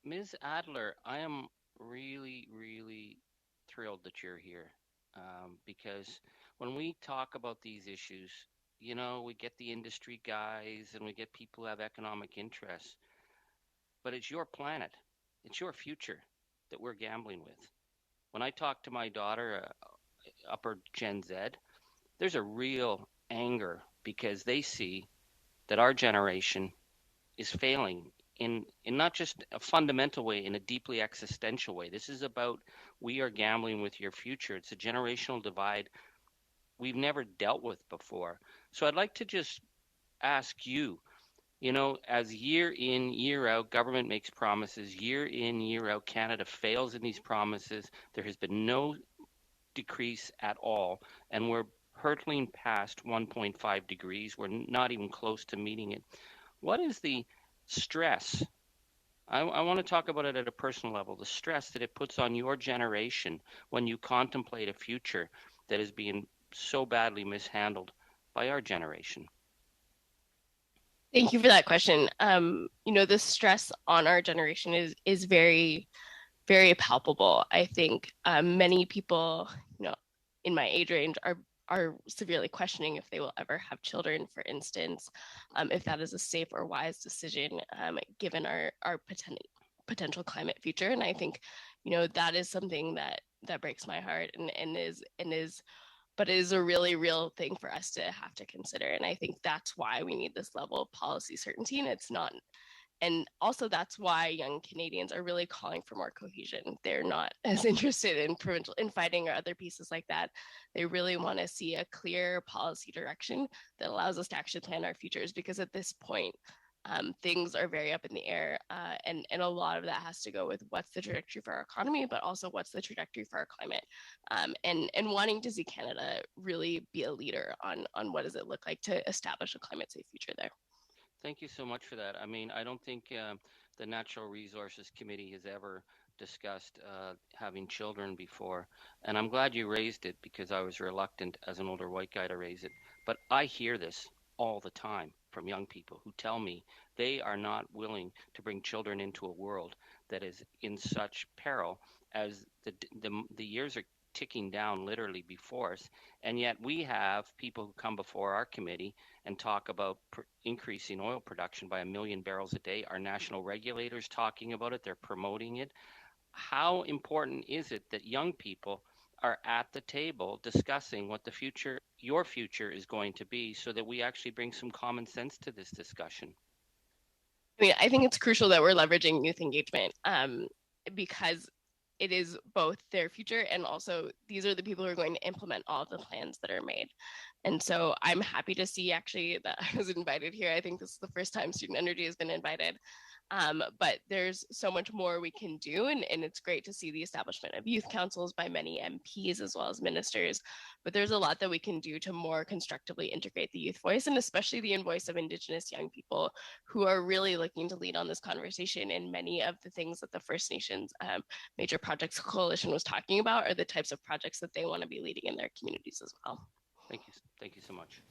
Ms. Adler, I am really, really thrilled that you're here because when we talk about these issues, we get the industry guys and we get people who have economic interests, but it's your planet, it's your future that we're gambling with. When I talk to my daughter, upper Gen Z, there's a real anger because they see that our generation is failing in not just a fundamental way, in a deeply existential way. This is about we are gambling with your future. It's a generational divide we've never dealt with before. So I'd like to just ask you, as year in, year out, government makes promises, year in, year out, Canada fails in these promises. There has been no decrease at all, and we're hurtling past 1.5 degrees. We're not even close to meeting it. What is the stress? I want to talk about it at a personal level, the stress that it puts on your generation when you contemplate a future that is being so badly mishandled by our generation. Thank you for that question. The stress on our generation is very, very palpable. I think many people, you know, in my age range are severely questioning if they will ever have children, for instance, if that is a safe or wise decision given our potential climate future. And I think, that is something that breaks my heart and is but it is a really real thing for us to have to consider. And I think that's why we need this level of policy certainty. And it's not, and also that's why young Canadians are really calling for more cohesion. They're not as interested in provincial in fighting or other pieces like that. They really want to see a clear policy direction that allows us to actually plan our futures. Because at this point, things are very up in the air, and a lot of that has to go with what's the trajectory for our economy, but also what's the trajectory for our climate, and wanting to see Canada really be a leader on what does it look like to establish a climate safe future there. Thank you so much for that. I mean, I don't think the Natural Resources Committee has ever discussed having children before, and I'm glad you raised it because I was reluctant as an older white guy to raise it. But I hear this all the time from young people who tell me they are not willing to bring children into a world that is in such peril as the years are ticking down literally before us, and yet we have people who come before our committee and talk about increasing oil production by 1 million barrels a day. Our national regulators talking about it, they're promoting it. How important is it that young people are at the table discussing what the future, your future, is going to be, so that we actually bring some common sense to this discussion? I mean, I think it's crucial that we're leveraging youth engagement, because it is both their future and also these are the people who are going to implement all of the plans that are made. And so I'm happy to see actually that I was invited here. I think this is the first time Student Energy has been invited. But there's so much more we can do, and it's great to see the establishment of youth councils by many MPs as well as ministers. But there's a lot that we can do to more constructively integrate the youth voice, and especially the voice of Indigenous young people who are really looking to lead on this conversation. And many of the things that the First Nations Major Projects Coalition was talking about are the types of projects that they want to be leading in their communities as well. Thank you. Thank you so much.